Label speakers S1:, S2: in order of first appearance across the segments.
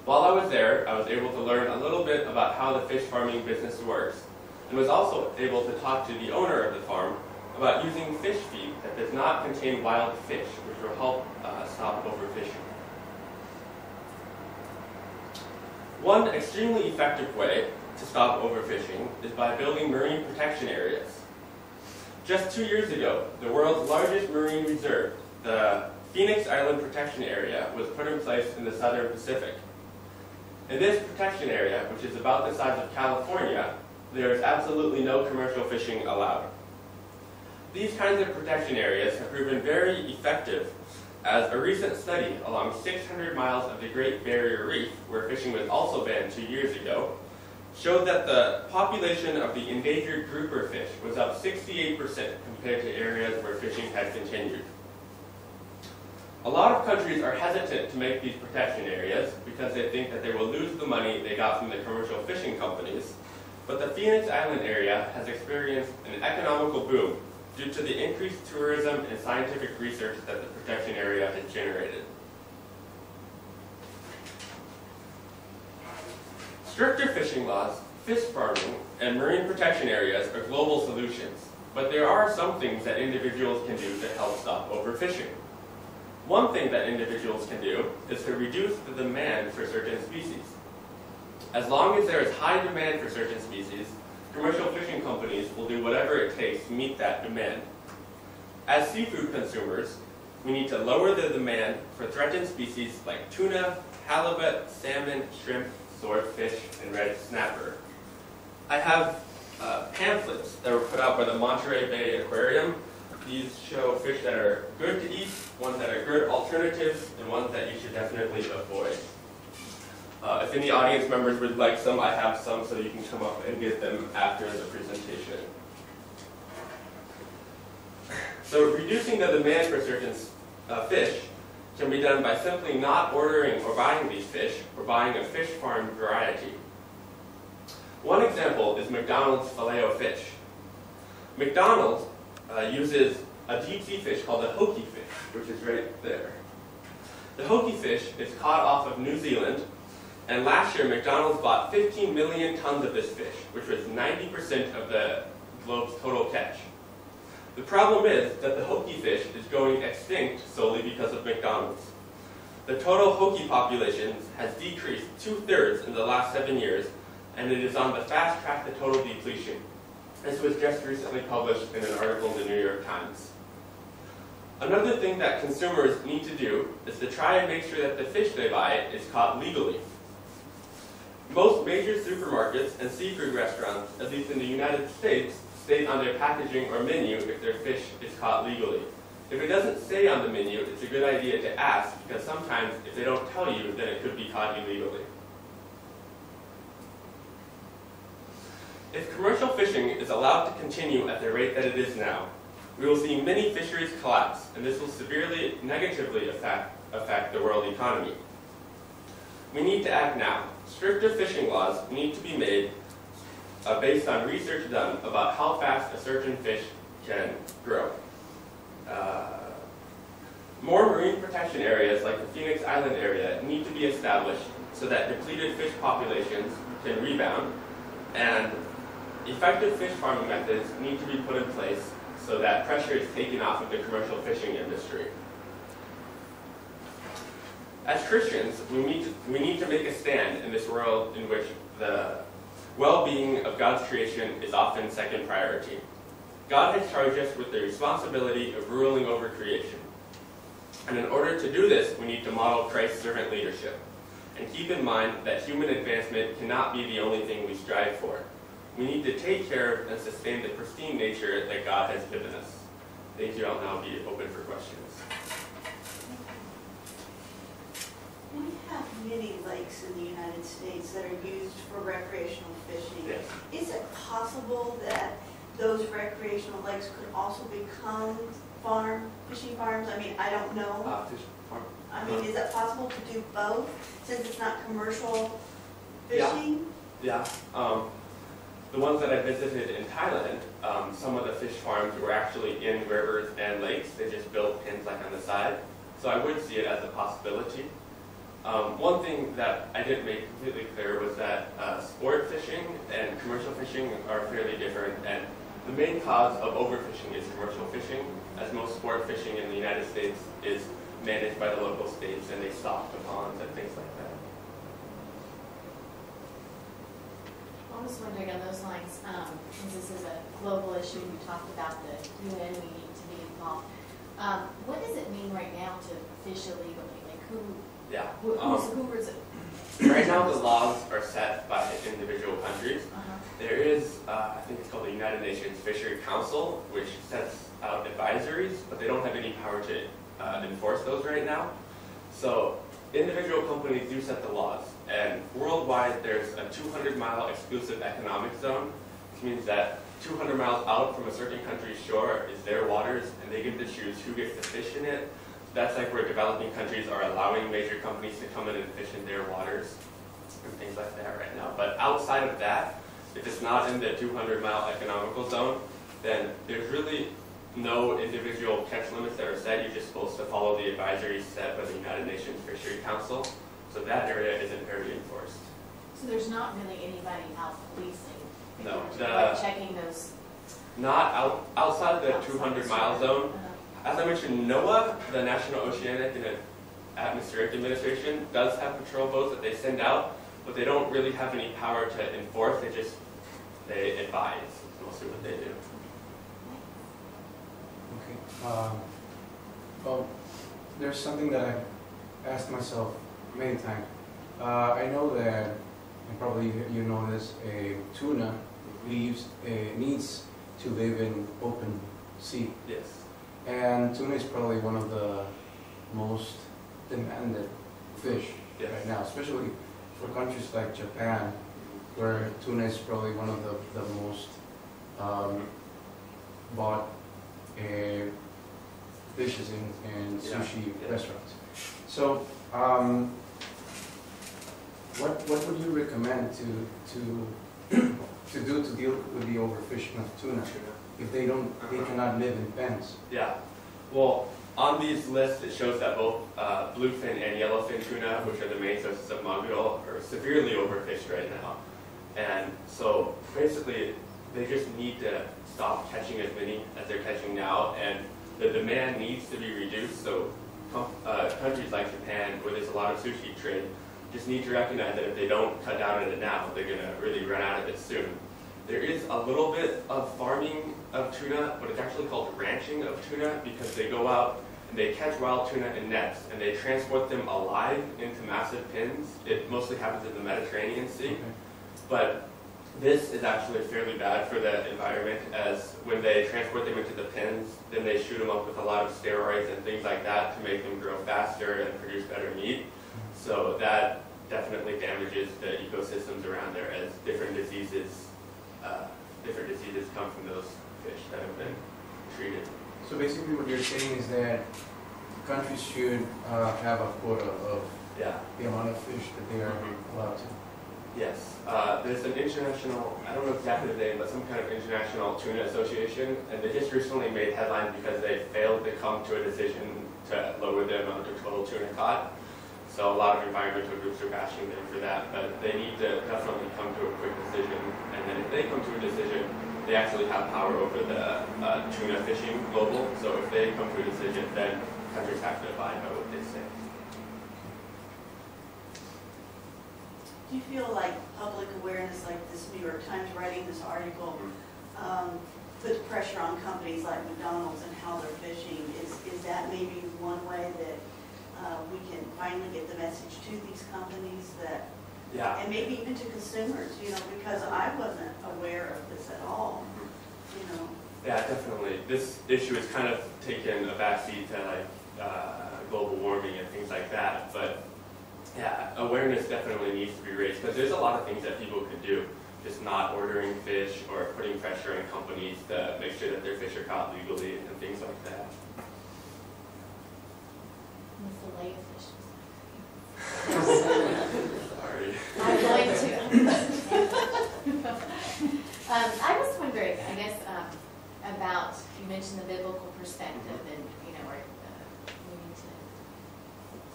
S1: While I was there, I was able to learn a little bit about how the fish farming business works, and was also able to talk to the owner of the farm about using fish feed that does not contain wild fish, which will help stop overfishing. One extremely effective way to stop overfishing is by building marine protection areas. Just 2 years ago, the world's largest marine reserve, the Phoenix Island Protection Area, was put in place in the Southern Pacific. In this protection area, which is about the size of California, there is absolutely no commercial fishing allowed. These kinds of protection areas have proven very effective, as a recent study along 600 miles of the Great Barrier Reef, where fishing was also banned 2 years ago, showed that the population of the endangered grouper fish was up 68% compared to areas where fishing had continued. A lot of countries are hesitant to make these protection areas because they think that they will lose the money they got from the commercial fishing companies, but the Phoenix Island area has experienced an economical boom due to the increased tourism and scientific research that the protection area has generated. Stricter fishing laws, fish farming, and marine protection areas are global solutions, but there are some things that individuals can do to help stop overfishing. One thing that individuals can do is to reduce the demand for certain species. As long as there is high demand for certain species, commercial fishing companies will do whatever it takes to meet that demand. As seafood consumers, we need to lower the demand for threatened species like tuna, halibut, salmon, shrimp, swordfish, and red snapper. I have pamphlets that were put out by the Monterey Bay Aquarium. These show fish that are good to eat, ones that are good alternatives, and ones that you should definitely avoid. If any audience members would like some, I have some, so you can come up and get them after the presentation. So reducing the demand for certain fish can be done by simply not ordering or buying these fish, or buying a fish farm variety. One example is McDonald's Filet-O-Fish. McDonald's uses a deep sea fish called the hoki fish, which is right there. The hoki fish is caught off of New Zealand, and last year McDonald's bought 15 million tons of this fish, which was 90% of the globe's total catch. The problem is that the hoki fish is going extinct solely because of McDonald's. The total hoki population has decreased 2/3 in the last 7 years, and it is on the fast track to total depletion. This was just recently published in an article in the New York Times. Another thing that consumers need to do is to try and make sure that the fish they buy is caught legally. Most major supermarkets and seafood restaurants, at least in the United States, state on their packaging or menu if their fish is caught legally. If it doesn't say on the menu, it's a good idea to ask, because sometimes if they don't tell you, then it could be caught illegally. If commercial fishing is allowed to continue at the rate that it is now, we will see many fisheries collapse, and this will severely negatively affect the world economy. We need to act now. Stricter fishing laws need to be made based on research done about how fast a certain fish can grow. More marine protection areas like the Phoenix Island area need to be established so that depleted fish populations can rebound, and effective fish farming methods need to be put in place so that pressure is taken off of the commercial fishing industry. As Christians, we need to make a stand in this world in which the well-being of God's creation is often second priority. God has charged us with the responsibility of ruling over creation. And in order to do this, we need to model Christ's servant leadership. And keep in mind that human advancement cannot be the only thing we strive for. We need to take care of and sustain the pristine nature that God has given us. Thank you. I'll now be open for questions.
S2: We have many lakes in the United States that are used for recreational fishing.
S1: Yes.
S2: Is it possible that those recreational lakes could also become fishing farms? I mean, I don't know.
S1: Fish farm.
S2: I mean, is it possible to do both since it's not commercial fishing?
S1: Yeah. The ones that I visited in Thailand, some of the fish farms were actually in rivers and lakes. They just built pens like on the side. So I would see it as a possibility. One thing that I didn't make completely clear was that sport fishing and commercial fishing are fairly different, and the main cause of overfishing is commercial fishing, as most sport fishing in the United States is managed by the local states, and they stock the ponds and things like that.
S3: I was wondering on those lines, since this is a global issue, we talked about the UN, we need to be involved. What does it mean right now to fish illegally? Like who is it?
S1: Right now the laws are set by individual countries. There is, I think it's called the United Nations Fishery Council, which sets out advisories, but they don't have any power to enforce those right now. So individual companies do set the laws, and worldwide there's a 200-mile exclusive economic zone, which means that 200 miles out from a certain country's shore is their waters, and they get to choose who gets to fish in it. That's like where developing countries are allowing major companies to come in and fish in their waters and things like that right now. But outside of that, if it's not in the 200-mile economical zone, then there's really no individual catch limits that are set. You're just supposed to follow the advisories set by the United Nations Fishery Council. So that area isn't very enforced.
S3: So there's not really anybody out policing?
S1: No.
S3: Like checking those?
S1: Not outside the 200-mile zone. As I mentioned, NOAA, the National Oceanic and Atmospheric Administration, does have patrol boats that they send out, but they don't really have any power to enforce. They advise. It's mostly what they do.
S4: Okay. Well, there's something that I've asked myself many times. I know that, and probably you know this, a tuna needs to live in open sea.
S1: Yes.
S4: And tuna is probably one of the most demanded fish right now, especially for countries like Japan, where tuna is probably one of the most bought dishes in sushi restaurants. So, what would you recommend to do to deal with the overfishing of tuna if they cannot live in pens?
S1: Yeah. Well, on these lists, it shows that both bluefin and yellowfin tuna, which are the main sources of muggill, are severely overfished right now. And so basically, they just need to stop catching as many as they're catching now, and the demand needs to be reduced. So countries like Japan, where there's a lot of sushi trade, just need to recognize that if they don't cut down on it now, they're going to really run out of it soon. There is a little bit of farming of tuna, but it's actually called ranching of tuna, because they go out and they catch wild tuna in nets and they transport them alive into massive pens. It mostly happens in the Mediterranean Sea.
S4: Okay.
S1: But this is actually fairly bad for the environment, as when they transport them into the pens, then they shoot them up with a lot of steroids and things like that to make them grow faster and produce better meat. So that definitely damages the ecosystems around there, as different diseases come from those fish that have been treated.
S4: So basically what you're saying is that countries should have a quota of the amount of fish that they are allowed to.
S1: Yes. There's an international, I don't know exactly the name, but some kind of international tuna association, and they just recently made headlines because they failed to come to a decision to lower the amount of total tuna caught. So a lot of environmental groups are bashing them for that, but they need to definitely come to a quick decision. And then if they come to a decision, they actually have power over the tuna fishing global. So if they come to a decision, then countries have to abide by what they say.
S2: Do you feel like public awareness, like this New York Times writing this article, puts pressure on companies like McDonald's and how they're fishing? Is that maybe one way that we can finally get the message to these companies that, and maybe even to consumers, because I wasn't aware of this at all,
S1: Yeah, definitely. This issue has kind of taken a backseat to like global warming and things like that, but yeah, awareness definitely needs to be raised, because there's a lot of things that people could do, just not ordering fish or putting pressure on companies to make sure that their fish are caught legally and things like that.
S3: Fillet of fish.
S1: Sorry.
S3: I'd like to. I was wondering, I guess, about, you mentioned the biblical perspective, and we need to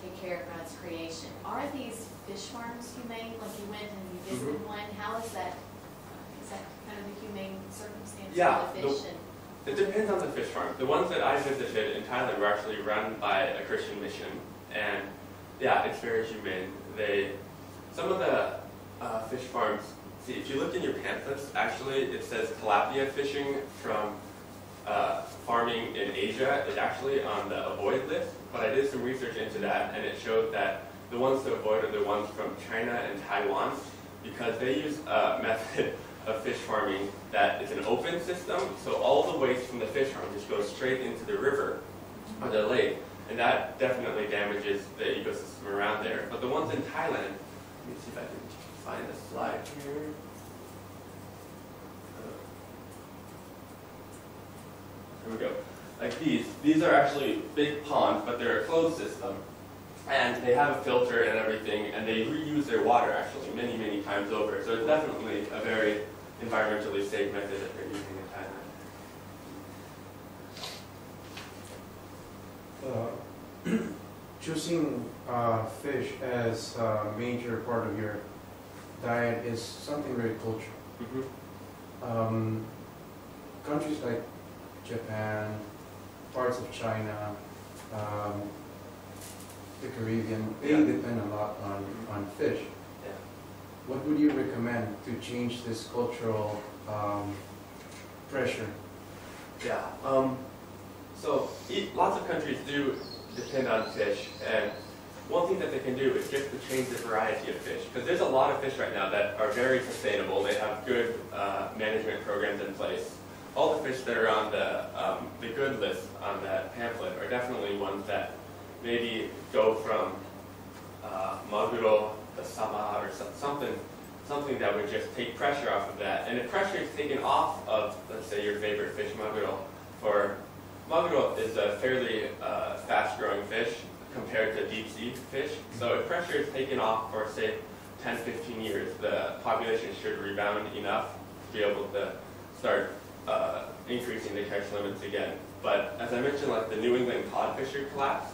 S3: take care spirit God's creation. Are these fish farms humane? Like you went and you visited one. How is that? Is that kind of the humane circumstance
S1: Yeah,
S3: for the fish?
S1: It depends on the fish farm. The ones that I visited in Thailand were actually run by a Christian mission, and yeah, it's very humane. Some of the fish farms, see, if you look in your pamphlets, actually it says tilapia fishing from farming in Asia is actually on the avoid list, but I did some research into that, and it showed that the ones to avoid are the ones from China and Taiwan, because they use a method of fish farming that is an open system, so all the waste from the fish farm just goes straight into the river or the lake, and that definitely damages the ecosystem around there. But the ones in Thailand, let me see if I can find the slide here. Here we go. Like these are actually big ponds, but they're a closed system, and they have a filter and everything, and they reuse their water actually many, many times over. So it's definitely a very environmentally safe method that they're using in Thailand.
S4: Choosing fish as a major part of your diet is something very cultural. Countries like Japan, parts of China, the Caribbean, they depend a lot on fish.
S1: Yeah.
S4: What would you recommend to change this cultural pressure?
S1: Yeah. So lots of countries do depend on fish, and one thing that they can do is just to change the variety of fish, because there's a lot of fish right now that are very sustainable. They have good management programs in place. All the fish that are on the good list on that pamphlet are definitely ones that maybe go from maguro to sama or something that would just take pressure off of that. And if pressure is taken off of, let's say, your favorite fish, maguro is a fairly fast-growing fish compared to deep-sea fish. So if pressure is taken off for, say, 10, 15 years, the population should rebound enough to be able to start increasing the catch limits again. But as I mentioned, like the New England cod fishery collapse,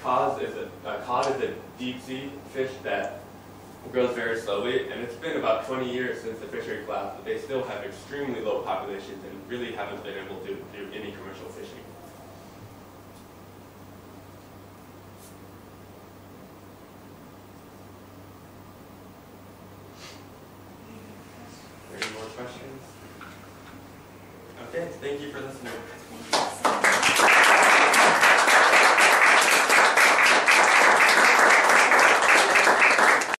S1: cod is a deep-sea fish that grows very slowly, and it's been about 20 years since the fishery collapsed, but they still have extremely low populations and really haven't been able to do any commercial fishing. Any more questions? Okay, thank you for listening.